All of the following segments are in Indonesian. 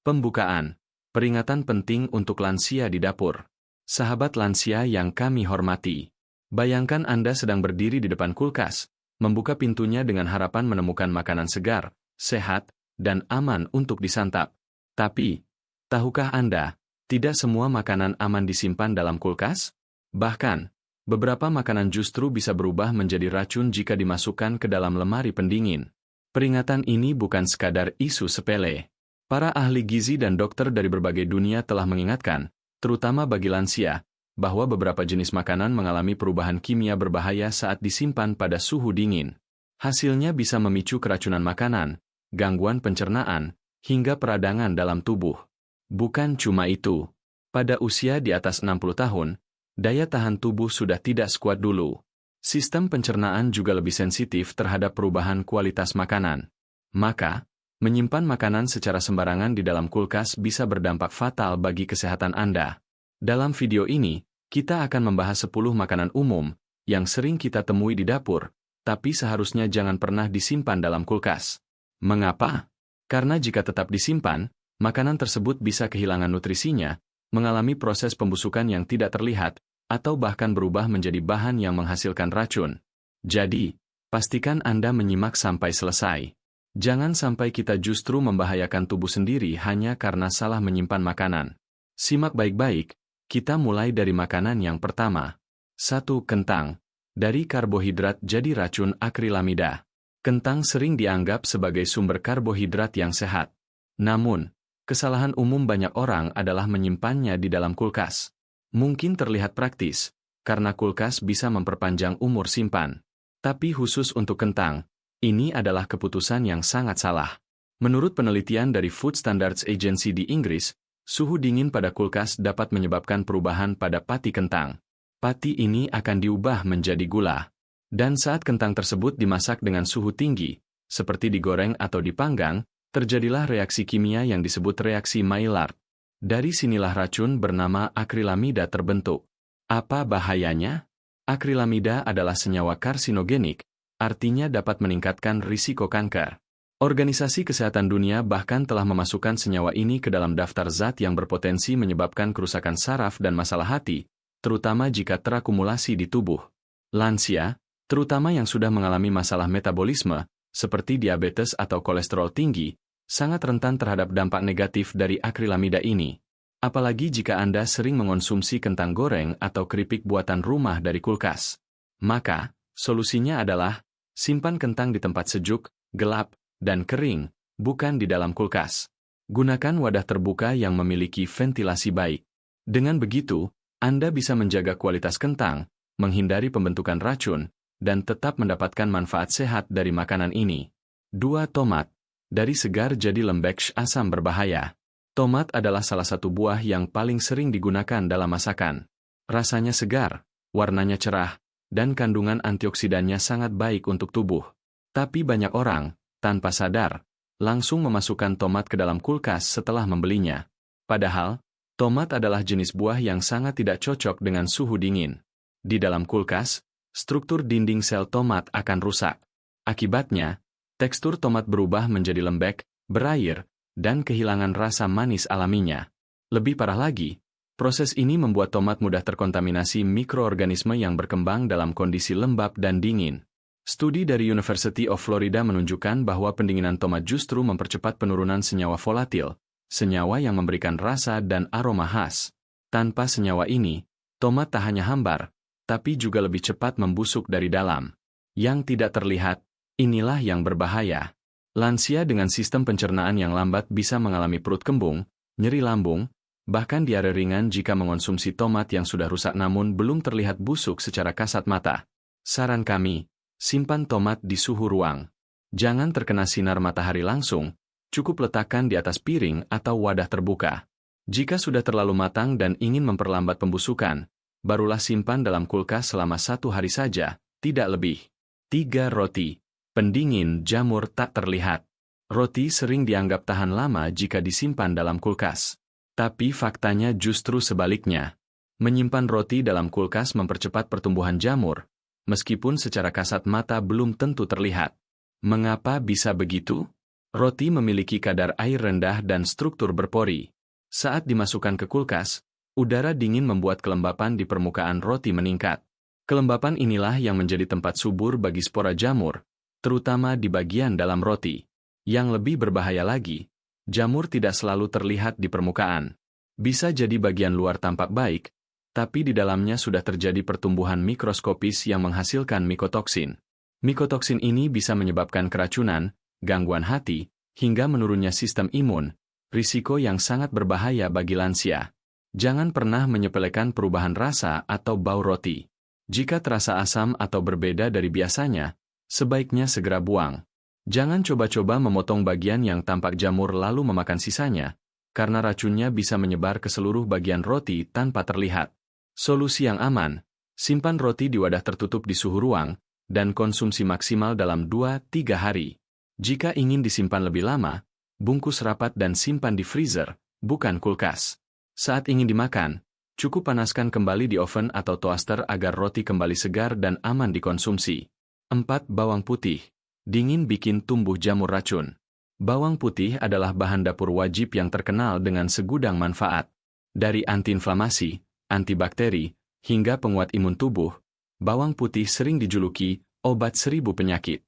Pembukaan. Peringatan penting untuk lansia di dapur. Sahabat lansia yang kami hormati. Bayangkan Anda sedang berdiri di depan kulkas, membuka pintunya dengan harapan menemukan makanan segar, sehat, dan aman untuk disantap. Tapi, tahukah Anda, tidak semua makanan aman disimpan dalam kulkas? Bahkan, beberapa makanan justru bisa berubah menjadi racun jika dimasukkan ke dalam lemari pendingin. Peringatan ini bukan sekadar isu sepele. Para ahli gizi dan dokter dari berbagai dunia telah mengingatkan, terutama bagi lansia, bahwa beberapa jenis makanan mengalami perubahan kimia berbahaya saat disimpan pada suhu dingin. Hasilnya bisa memicu keracunan makanan, gangguan pencernaan, hingga peradangan dalam tubuh. Bukan cuma itu. Pada usia di atas 60 tahun, daya tahan tubuh sudah tidak sekuat dulu. Sistem pencernaan juga lebih sensitif terhadap perubahan kualitas makanan. Maka, menyimpan makanan secara sembarangan di dalam kulkas bisa berdampak fatal bagi kesehatan Anda. Dalam video ini, kita akan membahas 10 makanan umum yang sering kita temui di dapur, tapi seharusnya jangan pernah disimpan dalam kulkas. Mengapa? Karena jika tetap disimpan, makanan tersebut bisa kehilangan nutrisinya, mengalami proses pembusukan yang tidak terlihat, atau bahkan berubah menjadi bahan yang menghasilkan racun. Jadi, pastikan Anda menyimak sampai selesai. Jangan sampai kita justru membahayakan tubuh sendiri hanya karena salah menyimpan makanan. Simak baik-baik, kita mulai dari makanan yang pertama. 1. Kentang. Dari karbohidrat jadi racun akrilamida. Kentang sering dianggap sebagai sumber karbohidrat yang sehat. Namun, kesalahan umum banyak orang adalah menyimpannya di dalam kulkas. Mungkin terlihat praktis, karena kulkas bisa memperpanjang umur simpan. Tapi khusus untuk kentang, ini adalah keputusan yang sangat salah. Menurut penelitian dari Food Standards Agency di Inggris, suhu dingin pada kulkas dapat menyebabkan perubahan pada pati kentang. Pati ini akan diubah menjadi gula. Dan saat kentang tersebut dimasak dengan suhu tinggi, seperti digoreng atau dipanggang, terjadilah reaksi kimia yang disebut reaksi Maillard. Dari sinilah racun bernama akrilamida terbentuk. Apa bahayanya? Akrilamida adalah senyawa karsinogenik, artinya dapat meningkatkan risiko kanker. Organisasi Kesehatan Dunia bahkan telah memasukkan senyawa ini ke dalam daftar zat yang berpotensi menyebabkan kerusakan saraf dan masalah hati, terutama jika terakumulasi di tubuh. Lansia, terutama yang sudah mengalami masalah metabolisme, seperti diabetes atau kolesterol tinggi, sangat rentan terhadap dampak negatif dari akrilamida ini. Apalagi jika Anda sering mengonsumsi kentang goreng atau keripik buatan rumah dari kulkas. Maka, solusinya adalah simpan kentang di tempat sejuk, gelap, dan kering, bukan di dalam kulkas. Gunakan wadah terbuka yang memiliki ventilasi baik. Dengan begitu, Anda bisa menjaga kualitas kentang, menghindari pembentukan racun, dan tetap mendapatkan manfaat sehat dari makanan ini. 2. Tomat. Dari segar jadi lembek asam berbahaya. Tomat adalah salah satu buah yang paling sering digunakan dalam masakan. Rasanya segar, warnanya cerah, dan kandungan antioksidannya sangat baik untuk tubuh. Tapi banyak orang, tanpa sadar, langsung memasukkan tomat ke dalam kulkas setelah membelinya. Padahal, tomat adalah jenis buah yang sangat tidak cocok dengan suhu dingin. Di dalam kulkas, struktur dinding sel tomat akan rusak. Akibatnya, tekstur tomat berubah menjadi lembek, berair, dan kehilangan rasa manis alaminya. Lebih parah lagi, proses ini membuat tomat mudah terkontaminasi mikroorganisme yang berkembang dalam kondisi lembab dan dingin. Studi dari University of Florida menunjukkan bahwa pendinginan tomat justru mempercepat penurunan senyawa volatil, senyawa yang memberikan rasa dan aroma khas. Tanpa senyawa ini, tomat tak hanya hambar, tapi juga lebih cepat membusuk dari dalam. Yang tidak terlihat, inilah yang berbahaya. Lansia dengan sistem pencernaan yang lambat bisa mengalami perut kembung, nyeri lambung, bahkan diare ringan jika mengonsumsi tomat yang sudah rusak namun belum terlihat busuk secara kasat mata. Saran kami, simpan tomat di suhu ruang. Jangan terkena sinar matahari langsung, cukup letakkan di atas piring atau wadah terbuka. Jika sudah terlalu matang dan ingin memperlambat pembusukan, barulah simpan dalam kulkas selama 1 hari saja, tidak lebih. 3. Roti. Pendingin jamur tak terlihat. Roti sering dianggap tahan lama jika disimpan dalam kulkas. Tapi faktanya justru sebaliknya. Menyimpan roti dalam kulkas mempercepat pertumbuhan jamur, meskipun secara kasat mata belum tentu terlihat. Mengapa bisa begitu? Roti memiliki kadar air rendah dan struktur berpori. Saat dimasukkan ke kulkas, udara dingin membuat kelembapan di permukaan roti meningkat. Kelembapan inilah yang menjadi tempat subur bagi spora jamur, terutama di bagian dalam roti. Yang lebih berbahaya lagi, jamur tidak selalu terlihat di permukaan. Bisa jadi bagian luar tampak baik, tapi di dalamnya sudah terjadi pertumbuhan mikroskopis yang menghasilkan mikotoksin. Mikotoksin ini bisa menyebabkan keracunan, gangguan hati, hingga menurunnya sistem imun, risiko yang sangat berbahaya bagi lansia. Jangan pernah menyepelekan perubahan rasa atau bau roti. Jika terasa asam atau berbeda dari biasanya, sebaiknya segera buang. Jangan coba-coba memotong bagian yang tampak jamur lalu memakan sisanya, karena racunnya bisa menyebar ke seluruh bagian roti tanpa terlihat. Solusi yang aman, simpan roti di wadah tertutup di suhu ruang, dan konsumsi maksimal dalam 2-3 hari. Jika ingin disimpan lebih lama, bungkus rapat dan simpan di freezer, bukan kulkas. Saat ingin dimakan, cukup panaskan kembali di oven atau toaster agar roti kembali segar dan aman dikonsumsi. 4. Bawang putih. Dingin bikin tumbuh jamur racun. Bawang putih adalah bahan dapur wajib yang terkenal dengan segudang manfaat. Dari antiinflamasi, antibakteri, hingga penguat imun tubuh, bawang putih sering dijuluki obat 1000 penyakit.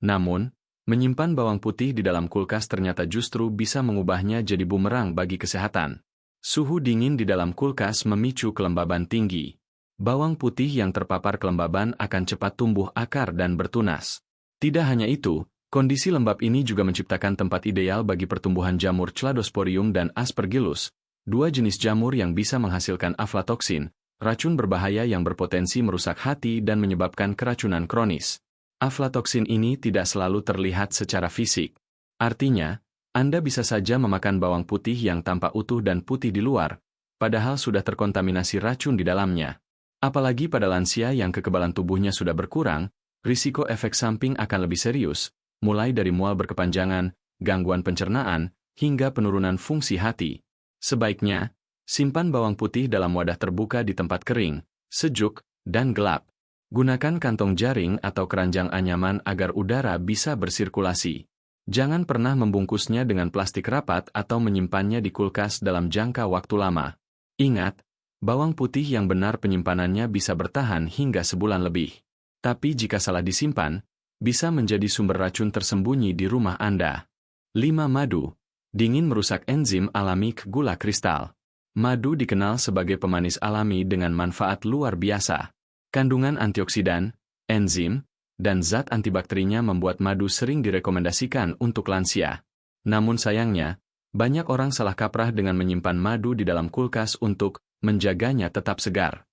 Namun, menyimpan bawang putih di dalam kulkas ternyata justru bisa mengubahnya jadi bumerang bagi kesehatan. Suhu dingin di dalam kulkas memicu kelembaban tinggi. Bawang putih yang terpapar kelembaban akan cepat tumbuh akar dan bertunas. Tidak hanya itu, kondisi lembab ini juga menciptakan tempat ideal bagi pertumbuhan jamur Cladosporium dan Aspergillus, dua jenis jamur yang bisa menghasilkan aflatoksin, racun berbahaya yang berpotensi merusak hati dan menyebabkan keracunan kronis. Aflatoksin ini tidak selalu terlihat secara fisik. Artinya, Anda bisa saja memakan bawang putih yang tampak utuh dan putih di luar, padahal sudah terkontaminasi racun di dalamnya. Apalagi pada lansia yang kekebalan tubuhnya sudah berkurang, risiko efek samping akan lebih serius, mulai dari mual berkepanjangan, gangguan pencernaan, hingga penurunan fungsi hati. Sebaiknya, simpan bawang putih dalam wadah terbuka di tempat kering, sejuk, dan gelap. Gunakan kantong jaring atau keranjang anyaman agar udara bisa bersirkulasi. Jangan pernah membungkusnya dengan plastik rapat atau menyimpannya di kulkas dalam jangka waktu lama. Ingat, bawang putih yang benar penyimpanannya bisa bertahan hingga sebulan lebih. Tapi jika salah disimpan, bisa menjadi sumber racun tersembunyi di rumah Anda. 5. Madu. Dingin merusak enzim alami gula kristal. Madu dikenal sebagai pemanis alami dengan manfaat luar biasa. Kandungan antioksidan, enzim, dan zat antibakterinya membuat madu sering direkomendasikan untuk lansia. Namun sayangnya, banyak orang salah kaprah dengan menyimpan madu di dalam kulkas untuk menjaganya tetap segar.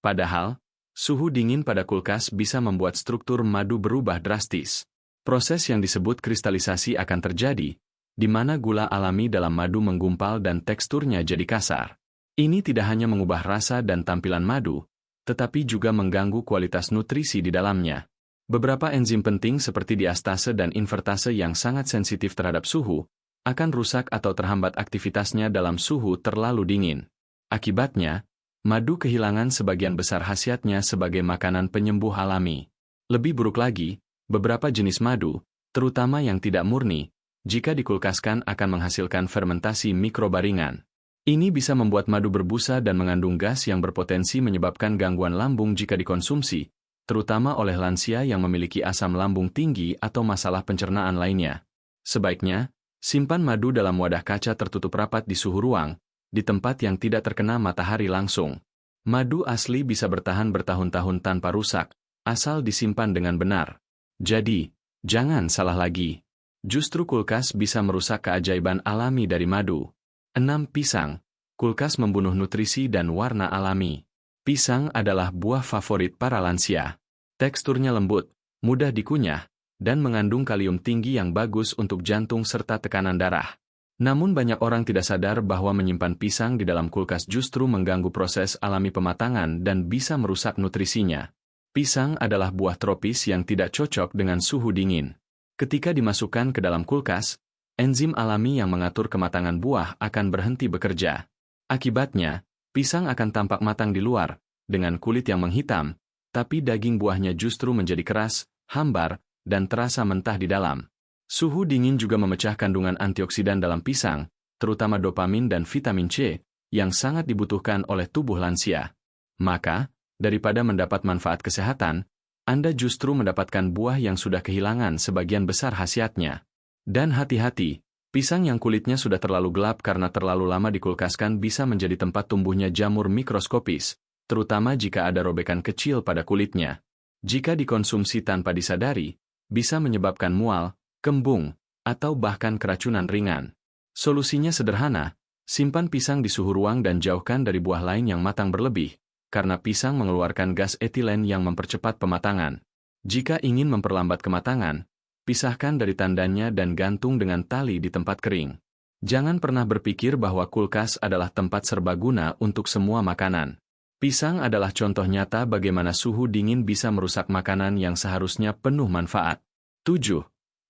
Padahal, suhu dingin pada kulkas bisa membuat struktur madu berubah drastis. Proses yang disebut kristalisasi akan terjadi, di mana gula alami dalam madu menggumpal dan teksturnya jadi kasar. Ini tidak hanya mengubah rasa dan tampilan madu, tetapi juga mengganggu kualitas nutrisi di dalamnya. Beberapa enzim penting seperti diastase dan invertase yang sangat sensitif terhadap suhu, akan rusak atau terhambat aktivitasnya dalam suhu terlalu dingin. Akibatnya, madu kehilangan sebagian besar khasiatnya sebagai makanan penyembuh alami. Lebih buruk lagi, beberapa jenis madu, terutama yang tidak murni, jika dikulkaskan akan menghasilkan fermentasi mikroba ringan. Ini bisa membuat madu berbusa dan mengandung gas yang berpotensi menyebabkan gangguan lambung jika dikonsumsi, terutama oleh lansia yang memiliki asam lambung tinggi atau masalah pencernaan lainnya. Sebaiknya, simpan madu dalam wadah kaca tertutup rapat di suhu ruang, di tempat yang tidak terkena matahari langsung. Madu asli bisa bertahan bertahun-tahun tanpa rusak, asal disimpan dengan benar. Jadi, jangan salah lagi. Justru kulkas bisa merusak keajaiban alami dari madu. 6. Pisang. Kulkas membunuh nutrisi dan warna alami. Pisang adalah buah favorit para lansia. Teksturnya lembut, mudah dikunyah, dan mengandung kalium tinggi yang bagus untuk jantung serta tekanan darah. Namun banyak orang tidak sadar bahwa menyimpan pisang di dalam kulkas justru mengganggu proses alami pematangan dan bisa merusak nutrisinya. Pisang adalah buah tropis yang tidak cocok dengan suhu dingin. Ketika dimasukkan ke dalam kulkas, enzim alami yang mengatur kematangan buah akan berhenti bekerja. Akibatnya, pisang akan tampak matang di luar, dengan kulit yang menghitam, tapi daging buahnya justru menjadi keras, hambar, dan terasa mentah di dalam. Suhu dingin juga memecah kandungan antioksidan dalam pisang, terutama dopamin dan vitamin C, yang sangat dibutuhkan oleh tubuh lansia. Maka, daripada mendapat manfaat kesehatan, Anda justru mendapatkan buah yang sudah kehilangan sebagian besar khasiatnya. Dan hati-hati, pisang yang kulitnya sudah terlalu gelap karena terlalu lama dikulkaskan bisa menjadi tempat tumbuhnya jamur mikroskopis, terutama jika ada robekan kecil pada kulitnya. Jika dikonsumsi tanpa disadari, bisa menyebabkan mual, kembung, atau bahkan keracunan ringan. Solusinya sederhana, simpan pisang di suhu ruang dan jauhkan dari buah lain yang matang berlebih, karena pisang mengeluarkan gas etilen yang mempercepat pematangan. Jika ingin memperlambat kematangan, pisahkan dari tandannya dan gantung dengan tali di tempat kering. Jangan pernah berpikir bahwa kulkas adalah tempat serbaguna untuk semua makanan. Pisang adalah contoh nyata bagaimana suhu dingin bisa merusak makanan yang seharusnya penuh manfaat. 7.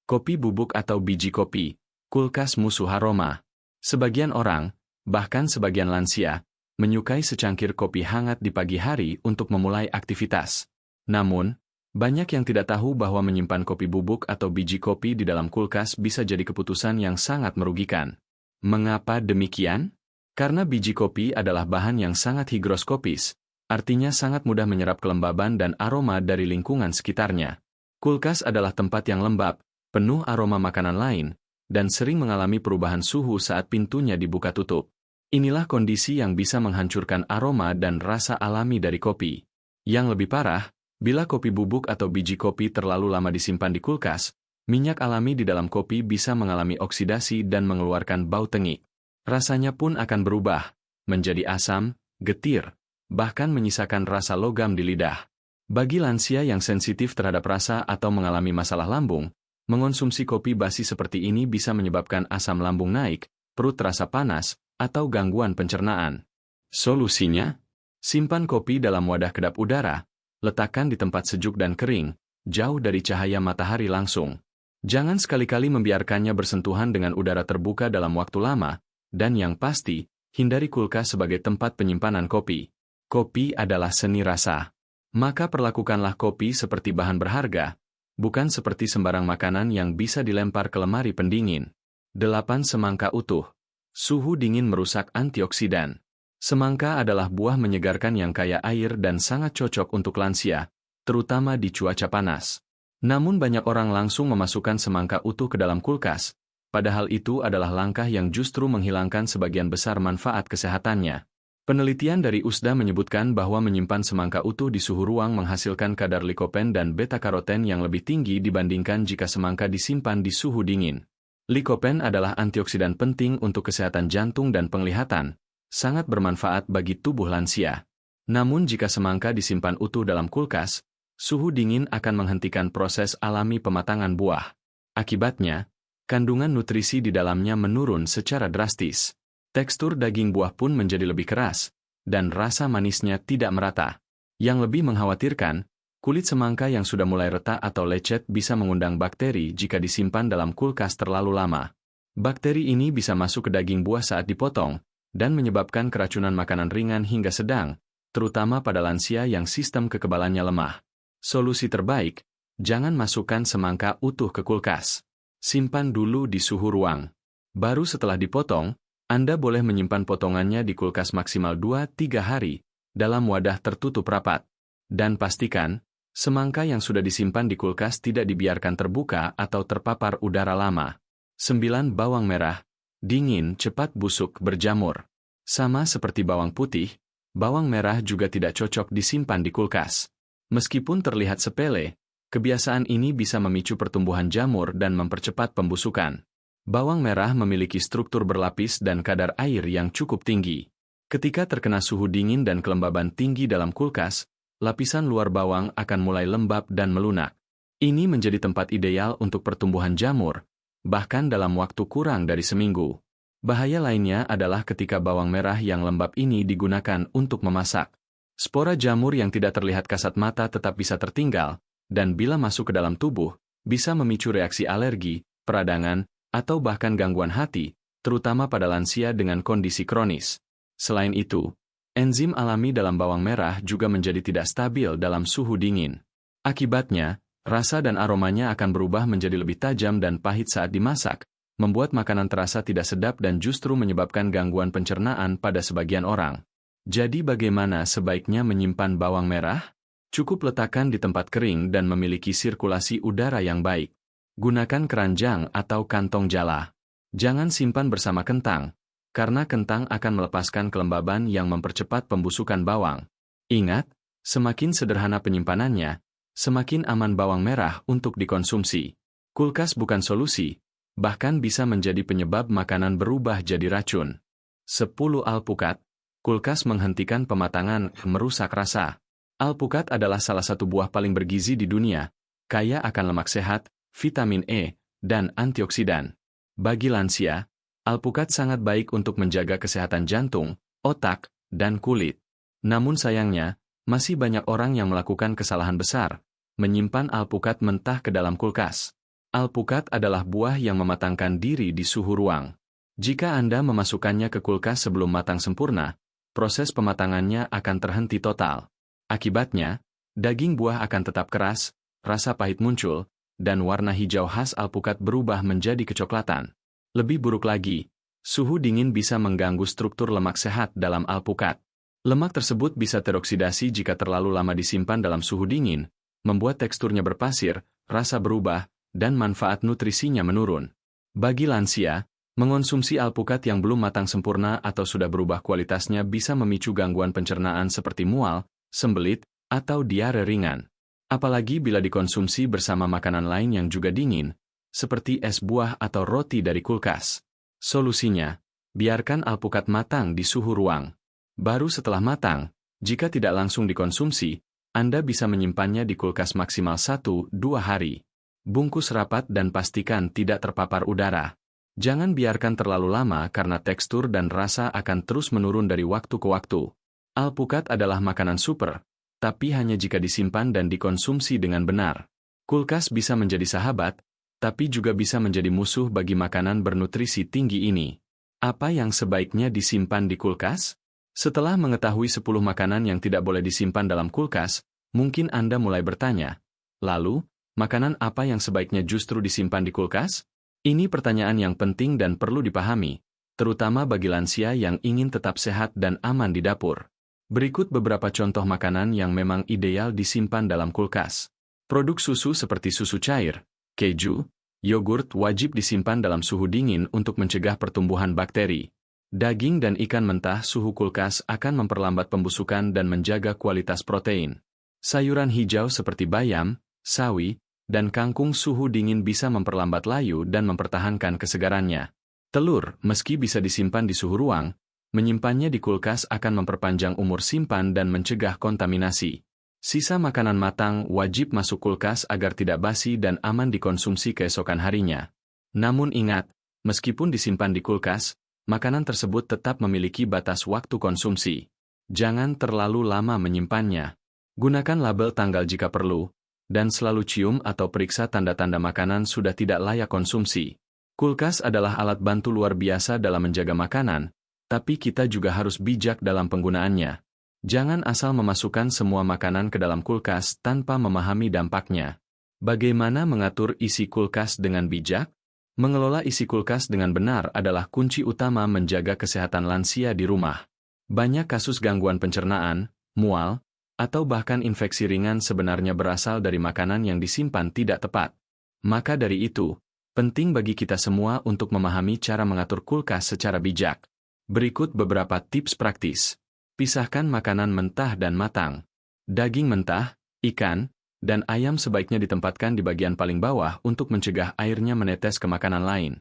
Kopi bubuk atau biji kopi, kulkas musuh aroma. Sebagian orang, bahkan sebagian lansia, menyukai secangkir kopi hangat di pagi hari untuk memulai aktivitas. Namun, banyak yang tidak tahu bahwa menyimpan kopi bubuk atau biji kopi di dalam kulkas bisa jadi keputusan yang sangat merugikan. Mengapa demikian? Karena biji kopi adalah bahan yang sangat higroskopis, artinya sangat mudah menyerap kelembaban dan aroma dari lingkungan sekitarnya. Kulkas adalah tempat yang lembab, penuh aroma makanan lain, dan sering mengalami perubahan suhu saat pintunya dibuka tutup. Inilah kondisi yang bisa menghancurkan aroma dan rasa alami dari kopi. Yang lebih parah, bila kopi bubuk atau biji kopi terlalu lama disimpan di kulkas, minyak alami di dalam kopi bisa mengalami oksidasi dan mengeluarkan bau tengik. Rasanya pun akan berubah, menjadi asam, getir, bahkan menyisakan rasa logam di lidah. Bagi lansia yang sensitif terhadap rasa atau mengalami masalah lambung, mengonsumsi kopi basi seperti ini bisa menyebabkan asam lambung naik, perut terasa panas, atau gangguan pencernaan. Solusinya? Simpan kopi dalam wadah kedap udara, letakkan di tempat sejuk dan kering, jauh dari cahaya matahari langsung. Jangan sekali-kali membiarkannya bersentuhan dengan udara terbuka dalam waktu lama, dan yang pasti, hindari kulkas sebagai tempat penyimpanan kopi. Kopi adalah seni rasa. Maka perlakukanlah kopi seperti bahan berharga, bukan seperti sembarang makanan yang bisa dilempar ke lemari pendingin. 8. Semangka utuh. Suhu dingin merusak antioksidan. Semangka adalah buah menyegarkan yang kaya air dan sangat cocok untuk lansia, terutama di cuaca panas. Namun banyak orang langsung memasukkan semangka utuh ke dalam kulkas, padahal itu adalah langkah yang justru menghilangkan sebagian besar manfaat kesehatannya. Penelitian dari USDA menyebutkan bahwa menyimpan semangka utuh di suhu ruang menghasilkan kadar likopen dan beta-karoten yang lebih tinggi dibandingkan jika semangka disimpan di suhu dingin. Likopen adalah antioksidan penting untuk kesehatan jantung dan penglihatan, sangat bermanfaat bagi tubuh lansia. Namun jika semangka disimpan utuh dalam kulkas, suhu dingin akan menghentikan proses alami pematangan buah. Akibatnya, kandungan nutrisi di dalamnya menurun secara drastis. Tekstur daging buah pun menjadi lebih keras, dan rasa manisnya tidak merata. Yang lebih mengkhawatirkan, kulit semangka yang sudah mulai retak atau lecet bisa mengundang bakteri jika disimpan dalam kulkas terlalu lama. Bakteri ini bisa masuk ke daging buah saat dipotong, dan menyebabkan keracunan makanan ringan hingga sedang, terutama pada lansia yang sistem kekebalannya lemah. Solusi terbaik, jangan masukkan semangka utuh ke kulkas. Simpan dulu di suhu ruang. Baru setelah dipotong, Anda boleh menyimpan potongannya di kulkas maksimal 2-3 hari, dalam wadah tertutup rapat. Dan pastikan, semangka yang sudah disimpan di kulkas tidak dibiarkan terbuka atau terpapar udara lama. 9. Bawang merah. Dingin cepat busuk berjamur. Sama seperti bawang putih, bawang merah juga tidak cocok disimpan di kulkas. Meskipun terlihat sepele, kebiasaan ini bisa memicu pertumbuhan jamur dan mempercepat pembusukan. Bawang merah memiliki struktur berlapis dan kadar air yang cukup tinggi. Ketika terkena suhu dingin dan kelembaban tinggi dalam kulkas, lapisan luar bawang akan mulai lembab dan melunak. Ini menjadi tempat ideal untuk pertumbuhan jamur, bahkan dalam waktu kurang dari seminggu. Bahaya lainnya adalah ketika bawang merah yang lembab ini digunakan untuk memasak. Spora jamur yang tidak terlihat kasat mata tetap bisa tertinggal, dan bila masuk ke dalam tubuh, bisa memicu reaksi alergi, peradangan, atau bahkan gangguan hati, terutama pada lansia dengan kondisi kronis. Selain itu, enzim alami dalam bawang merah juga menjadi tidak stabil dalam suhu dingin. Akibatnya, Rasa dan aromanya akan berubah menjadi lebih tajam dan pahit saat dimasak, membuat makanan terasa tidak sedap dan justru menyebabkan gangguan pencernaan pada sebagian orang. Jadi bagaimana sebaiknya menyimpan bawang merah? Cukup letakkan di tempat kering dan memiliki sirkulasi udara yang baik. Gunakan keranjang atau kantong jala. Jangan simpan bersama kentang, karena kentang akan melepaskan kelembaban yang mempercepat pembusukan bawang. Ingat, semakin sederhana penyimpanannya, semakin aman bawang merah untuk dikonsumsi. Kulkas bukan solusi, bahkan bisa menjadi penyebab makanan berubah jadi racun. 10 alpukat. Kulkas menghentikan pematangan, merusak rasa. Alpukat adalah salah satu buah paling bergizi di dunia, kaya akan lemak sehat, vitamin E, dan antioksidan. Bagi lansia, alpukat sangat baik untuk menjaga kesehatan jantung, otak, dan kulit. Namun sayangnya, masih banyak orang yang melakukan kesalahan besar, menyimpan alpukat mentah ke dalam kulkas. Alpukat adalah buah yang mematangkan diri di suhu ruang. Jika Anda memasukkannya ke kulkas sebelum matang sempurna, proses pematangannya akan terhenti total. Akibatnya, daging buah akan tetap keras, rasa pahit muncul, dan warna hijau khas alpukat berubah menjadi kecoklatan. Lebih buruk lagi, suhu dingin bisa mengganggu struktur lemak sehat dalam alpukat. Lemak tersebut bisa teroksidasi jika terlalu lama disimpan dalam suhu dingin, membuat teksturnya berpasir, rasa berubah, dan manfaat nutrisinya menurun. Bagi lansia, mengonsumsi alpukat yang belum matang sempurna atau sudah berubah kualitasnya bisa memicu gangguan pencernaan seperti mual, sembelit, atau diare ringan. Apalagi bila dikonsumsi bersama makanan lain yang juga dingin, seperti es buah atau roti dari kulkas. Solusinya, biarkan alpukat matang di suhu ruang. Baru setelah matang, jika tidak langsung dikonsumsi, Anda bisa menyimpannya di kulkas maksimal 1-2 hari. Bungkus rapat dan pastikan tidak terpapar udara. Jangan biarkan terlalu lama karena tekstur dan rasa akan terus menurun dari waktu ke waktu. Alpukat adalah makanan super, tapi hanya jika disimpan dan dikonsumsi dengan benar. Kulkas bisa menjadi sahabat, tapi juga bisa menjadi musuh bagi makanan bernutrisi tinggi ini. Apa yang sebaiknya disimpan di kulkas? Setelah mengetahui 10 makanan yang tidak boleh disimpan dalam kulkas, mungkin Anda mulai bertanya, lalu, makanan apa yang sebaiknya justru disimpan di kulkas? Ini pertanyaan yang penting dan perlu dipahami, terutama bagi lansia yang ingin tetap sehat dan aman di dapur. Berikut beberapa contoh makanan yang memang ideal disimpan dalam kulkas. Produk susu seperti susu cair, keju, yogurt wajib disimpan dalam suhu dingin untuk mencegah pertumbuhan bakteri. Daging dan ikan mentah suhu kulkas akan memperlambat pembusukan dan menjaga kualitas protein. Sayuran hijau seperti bayam, sawi, dan kangkung suhu dingin bisa memperlambat layu dan mempertahankan kesegarannya. Telur, meski bisa disimpan di suhu ruang, menyimpannya di kulkas akan memperpanjang umur simpan dan mencegah kontaminasi. Sisa makanan matang wajib masuk kulkas agar tidak basi dan aman dikonsumsi keesokan harinya. Namun ingat, meskipun disimpan di kulkas, makanan tersebut tetap memiliki batas waktu konsumsi. Jangan terlalu lama menyimpannya. Gunakan label tanggal jika perlu, dan selalu cium atau periksa tanda-tanda makanan sudah tidak layak konsumsi. Kulkas adalah alat bantu luar biasa dalam menjaga makanan, tapi kita juga harus bijak dalam penggunaannya. Jangan asal memasukkan semua makanan ke dalam kulkas tanpa memahami dampaknya. Bagaimana mengatur isi kulkas dengan bijak? Mengelola isi kulkas dengan benar adalah kunci utama menjaga kesehatan lansia di rumah. Banyak kasus gangguan pencernaan, mual, atau bahkan infeksi ringan sebenarnya berasal dari makanan yang disimpan tidak tepat. Maka dari itu, penting bagi kita semua untuk memahami cara mengatur kulkas secara bijak. Berikut beberapa tips praktis. Pisahkan makanan mentah dan matang. Daging mentah, ikan, dan ayam sebaiknya ditempatkan di bagian paling bawah untuk mencegah airnya menetes ke makanan lain.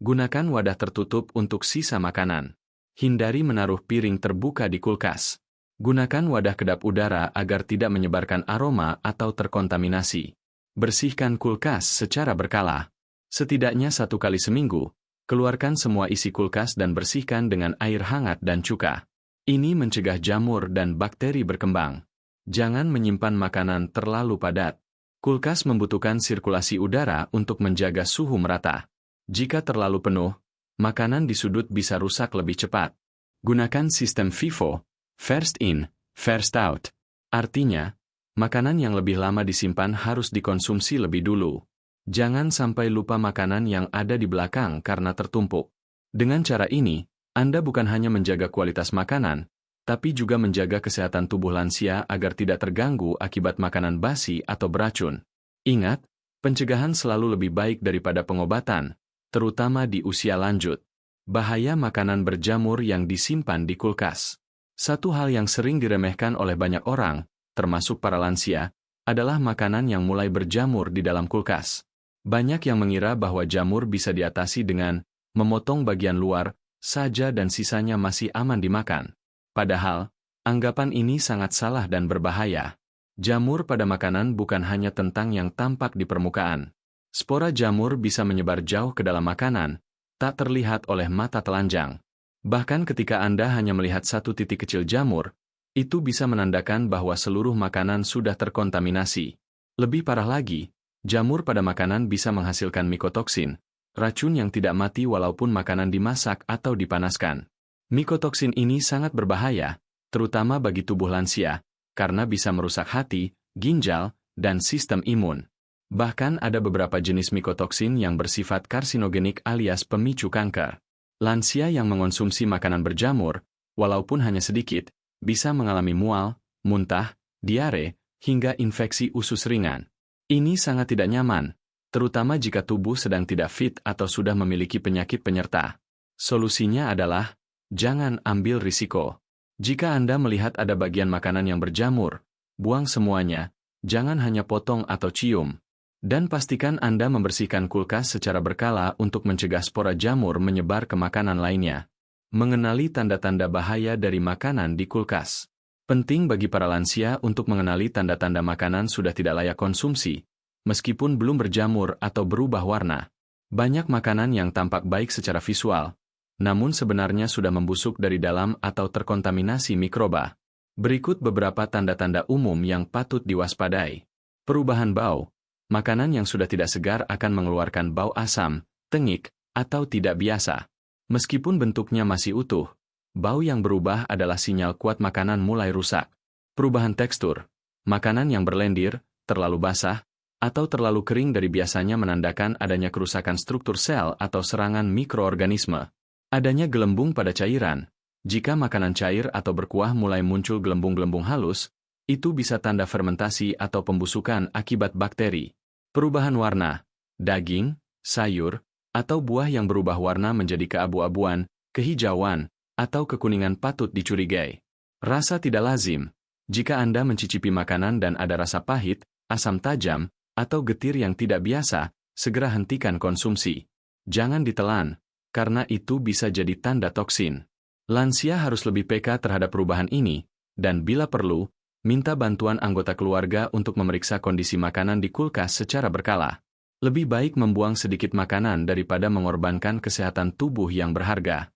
Gunakan wadah tertutup untuk sisa makanan. Hindari menaruh piring terbuka di kulkas. Gunakan wadah kedap udara agar tidak menyebarkan aroma atau terkontaminasi. Bersihkan kulkas secara berkala. Setidaknya 1 kali seminggu, keluarkan semua isi kulkas dan bersihkan dengan air hangat dan cuka. Ini mencegah jamur dan bakteri berkembang. Jangan menyimpan makanan terlalu padat. Kulkas membutuhkan sirkulasi udara untuk menjaga suhu merata. Jika terlalu penuh, makanan di sudut bisa rusak lebih cepat. Gunakan sistem FIFO, First In, First Out. Artinya, Makanan yang lebih lama disimpan harus dikonsumsi lebih dulu. Jangan sampai lupa makanan yang ada di belakang karena tertumpuk. Dengan cara ini, Anda bukan hanya menjaga kualitas makanan, tapi juga menjaga kesehatan tubuh lansia agar tidak terganggu akibat makanan basi atau beracun. Ingat, pencegahan selalu lebih baik daripada pengobatan, terutama di usia lanjut. Bahaya makanan berjamur yang disimpan di kulkas. Satu hal yang sering diremehkan oleh banyak orang, termasuk para lansia, adalah makanan yang mulai berjamur di dalam kulkas. Banyak yang mengira bahwa jamur bisa diatasi dengan memotong bagian luar saja dan sisanya masih aman dimakan. Padahal, anggapan ini sangat salah dan berbahaya. Jamur pada makanan bukan hanya tentang yang tampak di permukaan. Spora jamur bisa menyebar jauh ke dalam makanan, tak terlihat oleh mata telanjang. Bahkan ketika Anda hanya melihat satu titik kecil jamur, itu bisa menandakan bahwa seluruh makanan sudah terkontaminasi. Lebih parah lagi, jamur pada makanan bisa menghasilkan mikotoksin, racun yang tidak mati walaupun makanan dimasak atau dipanaskan. Mikotoksin ini sangat berbahaya, terutama bagi tubuh lansia, karena bisa merusak hati, ginjal, dan sistem imun. Bahkan ada beberapa jenis mikotoksin yang bersifat karsinogenik alias pemicu kanker. Lansia yang mengonsumsi makanan berjamur, walaupun hanya sedikit, bisa mengalami mual, muntah, diare, hingga infeksi usus ringan. Ini sangat tidak nyaman, terutama jika tubuh sedang tidak fit atau sudah memiliki penyakit penyerta. Solusinya adalah, jangan ambil risiko. Jika Anda melihat ada bagian makanan yang berjamur, buang semuanya, jangan hanya potong atau cium. Dan pastikan Anda membersihkan kulkas secara berkala untuk mencegah spora jamur menyebar ke makanan lainnya. Mengenali tanda-tanda bahaya dari makanan di kulkas. Penting bagi para lansia untuk mengenali tanda-tanda makanan sudah tidak layak konsumsi, meskipun belum berjamur atau berubah warna. Banyak makanan yang tampak baik secara visual, namun sebenarnya sudah membusuk dari dalam atau terkontaminasi mikroba. Berikut beberapa tanda-tanda umum yang patut diwaspadai. Perubahan bau. Makanan yang sudah tidak segar akan mengeluarkan bau asam, tengik, atau tidak biasa. Meskipun bentuknya masih utuh, bau yang berubah adalah sinyal kuat makanan mulai rusak. Perubahan tekstur. Makanan yang berlendir, terlalu basah, atau terlalu kering dari biasanya menandakan adanya kerusakan struktur sel atau serangan mikroorganisme. Adanya gelembung pada cairan. Jika makanan cair atau berkuah mulai muncul gelembung-gelembung halus, itu bisa tanda fermentasi atau pembusukan akibat bakteri. Perubahan warna. Daging, sayur, atau buah yang berubah warna menjadi keabu-abuan, kehijauan, atau kekuningan patut dicurigai. Rasa tidak lazim. Jika Anda mencicipi makanan dan ada rasa pahit, asam tajam, atau getir yang tidak biasa, segera hentikan konsumsi. Jangan ditelan, karena itu bisa jadi tanda toksin. Lansia harus lebih peka terhadap perubahan ini, dan bila perlu, minta bantuan anggota keluarga untuk memeriksa kondisi makanan di kulkas secara berkala. Lebih baik membuang sedikit makanan daripada mengorbankan kesehatan tubuh yang berharga.